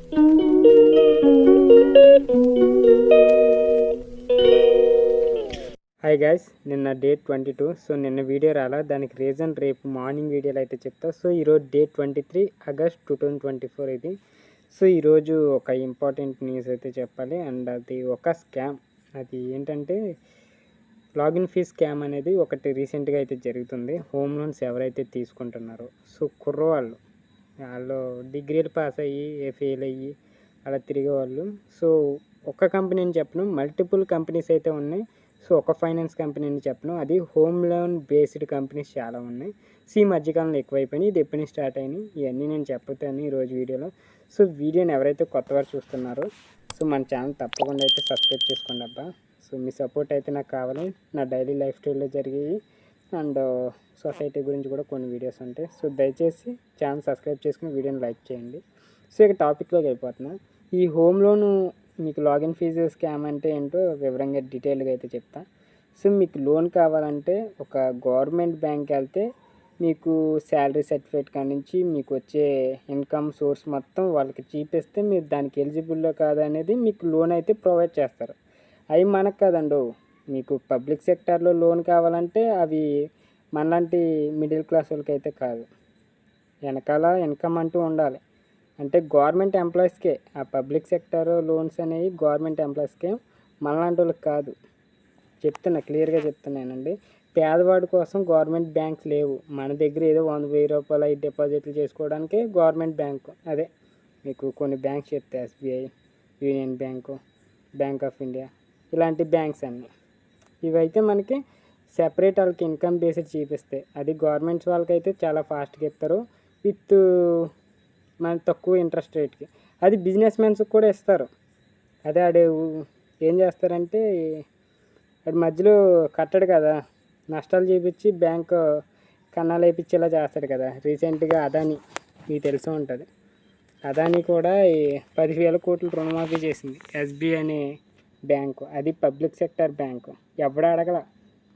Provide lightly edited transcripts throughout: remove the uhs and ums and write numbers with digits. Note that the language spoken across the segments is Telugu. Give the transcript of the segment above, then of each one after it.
హాయ్ గైస్, నిన్న డేట్ 22. సో నిన్న వీడియో రాలా, దానికి రీజన్ రేపు మార్నింగ్ వీడియోలో అయితే చెప్తా. సో ఈరోజు డేట్ 23 ఆగస్ట్ 2024 ఇది. సో ఈరోజు ఒక ఇంపార్టెంట్ న్యూస్ అయితే చెప్పాలి. అండ్ అది ఒక స్కామ్. అది ఏంటంటే లాగిన్ ఫీజ్ స్కామ్ అనేది ఒకటి రీసెంట్గా అయితే జరుగుతుంది. హోమ్ లోన్స్ ఎవరైతే తీసుకుంటున్నారో, సో కుర్రవాళ్ళు వాళ్ళు డిగ్రీలు పాస్ అయ్యి ఫెయిల్ అయ్యి అలా తిరిగేవాళ్ళు. సో ఒక్క కంపెనీని చెప్పను, మల్టిపుల్ కంపెనీస్ అయితే ఉన్నాయి. సో ఒక ఫైనాన్స్ కంపెనీని చెప్పను, అది హోమ్ లోన్ బేస్డ్ కంపెనీస్ చాలా ఉన్నాయి. సో ఈ మధ్యకాలంలో ఎక్కువైపోయినాయి. ఇది ఎప్పటి నుంచి స్టార్ట్ అయినాయి ఇవన్నీ నేను చెప్తాను ఈరోజు వీడియోలో. సో వీడియోని ఎవరైతే కొత్తవారు చూస్తున్నారో, సో మన ఛానల్ తప్పకుండా అయితే సబ్స్క్రైబ్ చేసుకోండి అబ్బా. సో మీ సపోర్ట్ అయితే నాకు కావాలి. నా డైలీ లైఫ్ స్టైల్లో జరిగేవి అండ్ సొసైటీ గురించి కూడా కొన్ని వీడియోస్ ఉంటాయి. సో దయచేసి ఛానల్ సబ్స్క్రైబ్ చేసుకుని వీడియోని లైక్ చేయండి. సో ఇక టాపిక్లోకి వెళ్ళిపోతున్నా. ఈ హోమ్ లోను మీకు లాగిన్ ఫీజు స్కామ్ అంటే ఏంటో వివరంగా డీటెయిల్గా అయితే చెప్తా. సో మీకు లోన్ కావాలంటే ఒక గవర్నమెంట్ బ్యాంక్ వెళ్తే మీకు శాలరీ సర్టిఫికేట్ కాడి నుంచి మీకు వచ్చే ఇన్కమ్ సోర్స్ మొత్తం వాళ్ళకి చూపిస్తే మీరు దానికి ఎలిజిబుల్లో కాదనేది మీకు లోన్ అయితే ప్రొవైడ్ చేస్తారు. అవి మనకు కాదండు, మీకు పబ్లిక్ సెక్టార్లో లోన్ కావాలంటే అవి మనలాంటి మిడిల్ క్లాస్ వాళ్ళకి అయితే కాదు. వెనకాల ఇన్కమ్ అంటూ ఉండాలి. అంటే గవర్నమెంట్ ఎంప్లాయీస్కే ఆ పబ్లిక్ సెక్టర్ లోన్స్ అనేవి గవర్నమెంట్ ఎంప్లాయీస్కే, మనలాంటి వాళ్ళకి కాదు. చెప్తున్నా, క్లియర్గా చెప్తున్నానండి. పేదవాడి కోసం గవర్నమెంట్ బ్యాంక్స్ లేవు. మన దగ్గర ఏదో 100,000 రూపాయలు అవి డిపాజిట్లు చేసుకోవడానికే గవర్నమెంట్ బ్యాంకు. అదే మీకు కొన్ని బ్యాంక్స్ చెప్తాయి, SBI, union bank, bank of India, ఇలాంటి బ్యాంక్స్ అన్నీ. ఇవైతే మనకి సెపరేట్ వాళ్ళకి ఇన్కమ్ బేస్డ్ చూపిస్తాయి. అది గవర్నమెంట్స్ వాళ్ళకైతే చాలా ఫాస్ట్గా ఇస్తారు విత్ మన తక్కువ ఇంట్రెస్ట్ రేట్కి. అది బిజినెస్ మెన్స్కి కూడా ఇస్తారు. అదే ఆడు ఏం చేస్తారంటే అది మధ్యలో కట్టడు కదా, నష్టాలు చూపించి బ్యాంకు కన్నాలు వేయించేలా చేస్తాడు కదా. రీసెంట్గా అదాని, మీకు తెలిసి ఉంటుంది, అదాని కూడా 10,000 కోట్లు రుణమాఫీ చేసింది ఎస్బీఐ అనే బ్యాంకు. అది పబ్లిక్ సెక్టర్ బ్యాంకు. ఎవడ అడగల,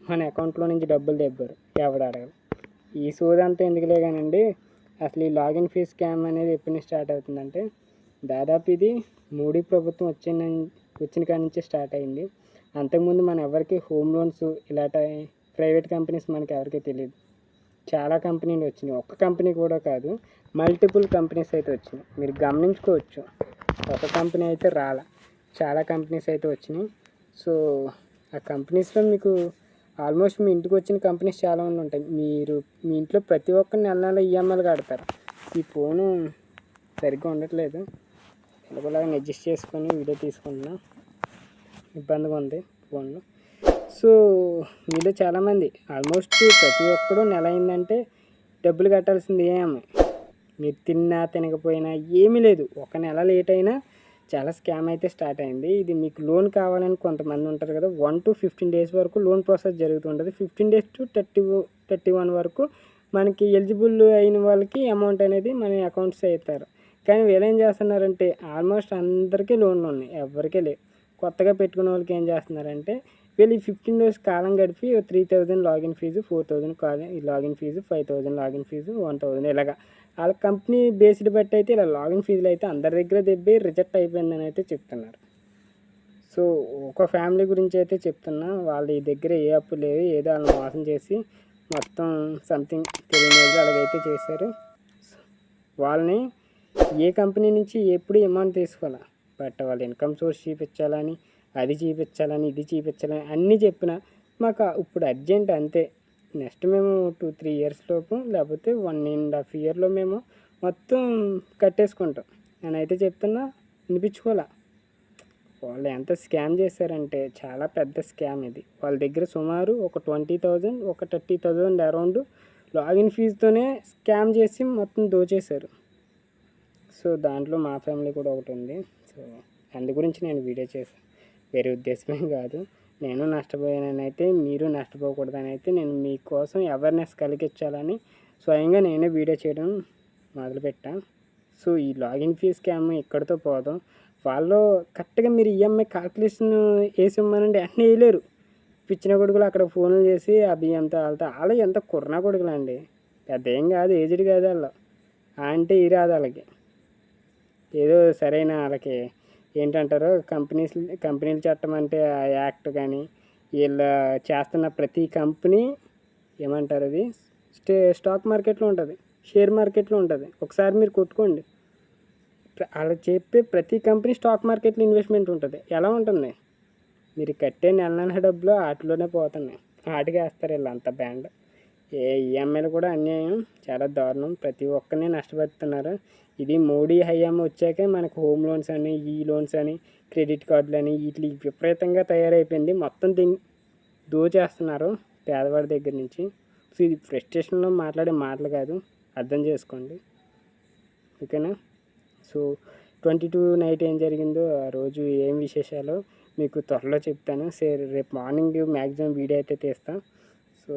మన అకౌంట్లో నుంచి డబ్బులు తెబ్బారు, ఎవడ అడగల. ఈ సోదంతా ఎందుకులే కానండి. అసలు ఈ లాగిన్ ఫీజ్ స్కామ్ అనేది ఎప్పటి నుంచి స్టార్ట్ అవుతుందంటే, దాదాపు ఇది మోడీ ప్రభుత్వం వచ్చిన కాడి నుంచి స్టార్ట్ అయింది. అంతకుముందు మన ఎవరికి హోమ్ లోన్స్ ఇలాంటి ప్రైవేట్ కంపెనీస్ మనకి ఎవరికీ తెలియదు. చాలా కంపెనీలు వచ్చినాయి, ఒక్క కంపెనీ కూడా కాదు, మల్టిపుల్ కంపెనీస్ అయితే వచ్చినాయి. మీరు గమనించుకోవచ్చు, ఒక కంపెనీ అయితే రాలా, చాలా కంపెనీస్ అయితే వచ్చినాయి. సో ఆ కంపెనీస్లో మీకు ఆల్మోస్ట్ మీ ఇంటికి వచ్చిన కంపెనీస్ చాలా మంది ఉంటాయి. మీరు మీ ఇంట్లో ప్రతి ఒక్కరు నెల నెల ఈఎంఐలు కడతారు. ఈ ఫోను సరిగ్గా ఉండట్లేదు, ఎలాగోలాగా అడ్జస్ట్ చేసుకొని వీడియో తీసుకుంటున్నా, ఇబ్బందిగా ఉంది ఫోన్లో. సో మీలో చాలామంది ఆల్మోస్ట్ ప్రతి ఒక్కరు నెల అయిందంటే డబ్బులు కట్టాల్సింది ఈఎంఐ. మీరు తిన్నా తినకపోయినా ఏమీ లేదు, ఒక నెల లేట్ అయినా చాలా స్కామ్ అయితే స్టార్ట్ అయింది. ఇది మీకు లోన్ కావాలని కొంతమంది ఉంటారు కదా, 1 to 15 days వరకు లోన్ ప్రాసెస్ జరుగుతుంటుంది. 15 days to 31 వరకు మనకి ఎలిజిబుల్ అయిన వాళ్ళకి అమౌంట్ అనేది మన అకౌంట్స్ అవుతారు. కానీ వీళ్ళు ఏం చేస్తున్నారంటే ఆల్మోస్ట్ అందరికీ లోన్లు ఉన్నాయి, ఎవరికీ లేవు. కొత్తగా పెట్టుకున్న వాళ్ళకి ఏం చేస్తున్నారంటే వీళ్ళు 15 days కాలం గడిపి 3,000 login fee, 4,000 login fee, 5,000 login fee, 1,000 ఇలాగా వాళ్ళ కంపెనీ బేస్డ్ బట్టి అయితే ఇలా లాగిన్ ఫీజులు అయితే అందరి దగ్గర దెబ్బి రిజెక్ట్ అయిపోయిందని అయితే చెప్తున్నారు. సో ఒక ఫ్యామిలీ గురించి అయితే చెప్తున్నా, వాళ్ళ దగ్గర ఏ అప్పు లేదు, ఏదో వాళ్ళని మోసం చేసి మొత్తం సంథింగ్ తెలియదు అలాగైతే చేశారు. వాళ్ళని ఏ కంపెనీ నుంచి ఎప్పుడు అమౌంట్ తీసుకోవాలి, బట్ వాళ్ళ ఇన్కమ్ సోర్స్ చూపించాలని, అది చూపించాలని, ఇది చూపించాలని అన్నీ చెప్పిన మాకు ఇప్పుడు అర్జెంట్ అంతే, నెక్స్ట్ మేము 2-3 years లోపు లేకపోతే 1.5 yearలో మేము మొత్తం కట్టేసుకుంటాం అని అయితే చెప్తున్నా, వినిపించుకోవాలా. వాళ్ళు ఎంత స్కామ్ చేశారంటే చాలా పెద్ద స్కామ్ ఇది. వాళ్ళ దగ్గర సుమారు ఒక 20,000 ఒక 30,000 అరౌండ్ లాగిన్ ఫీజుతోనే స్కామ్ చేసి మొత్తం దోచేశారు. సో దాంట్లో మా ఫ్యామిలీ కూడా ఒకటి ఉంది. సో అందు గురించి నేను వీడియో చేశాను, వేరే ఉద్దేశమే కాదు. నేను నష్టపోయానైతే మీరు నష్టపోకూడదని అయితే నేను మీకోసం అవేర్నెస్ కలిగించాలని స్వయంగా నేనే వీడియో చేయడం మొదలుపెట్టాను. సో ఈ లాగిన్ ఫీజ్ స్కామ్ ఇక్కడితో పోదాం. వాళ్ళు కరెక్ట్గా మీరు ఈఎంఐ క్యాల్కులేషన్ వేసి ఇవ్వమనండి, అన్నీ వేయలేరు. పిచ్చిన కొడుకులు అక్కడ ఫోన్లు చేసి ఆ బియ్యంతో వాళ్ళు ఎంత కుర్ర కొడుకులు అండి, పెద్ద ఏం కాదు, ఏజ్డ్ కాదు, వాళ్ళు అంటే ఈ రాదు వాళ్ళకి. ఏదో సరైన వాళ్ళకి ఏంటంటారు కంపెనీల చట్టం అంటే ఆ యాక్ట్ కానీ వీళ్ళు చేస్తున్న ప్రతి కంపెనీ ఏమంటారు అది స్టాక్ మార్కెట్లో ఉంటుంది, షేర్ మార్కెట్లో ఉంటుంది. ఒకసారి మీరు కొట్టుకోండి, అలా చెప్పే ప్రతి కంపెనీ స్టాక్ మార్కెట్లో ఇన్వెస్ట్మెంట్ ఉంటుంది. ఎలా ఉంటుంది? మీరు కట్టే నెల డబ్బులు వాటిలోనే పోతున్నాయి, వాటికి వేస్తారు వీళ్ళు అంత బ్యాండ్. ఈఎంఐలు కూడా అన్యాయం, చాలా దారుణం, ప్రతి ఒక్కరిని నష్టపడుతున్నారు. ఇది మోడీ హయాం వచ్చాకే మనకు హోమ్ లోన్స్ అని, ఈ లోన్స్ అని, క్రెడిట్ కార్డులు అని వీటికి విపరీతంగా తయారైపోయింది. మొత్తం దోచేస్తున్నారు పేదవాడి దగ్గర నుంచి. సో ఇది ఫ్రస్ట్రేషన్లో మాట్లాడే మాటలు కాదు, అర్థం చేసుకోండి, ఓకేనా? సో 22 నైట్ ఏం జరిగిందో, ఆ రోజు ఏం విశేషాలు మీకు త్వరలో చెప్తాను. రేపు మార్నింగ్ మ్యాక్సిమం వీడియో అయితే తీస్తాను. సో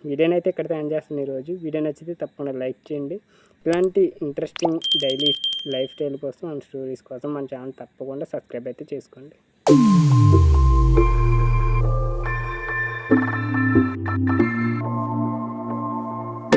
వీడియోని అయితే ఇక్కడితో ఎండ్ చేస్తాను ఈరోజు. వీడియో నచ్చితే తప్పకుండా లైక్ చేయండి. ఇలాంటి ఇంట్రెస్టింగ్ డైలీ లైఫ్ స్టైల్ కోసం అండ్ స్టోరీస్ కోసం మన ఛానల్ తప్పకుండా సబ్స్క్రైబ్ అయితే చేసుకోండి.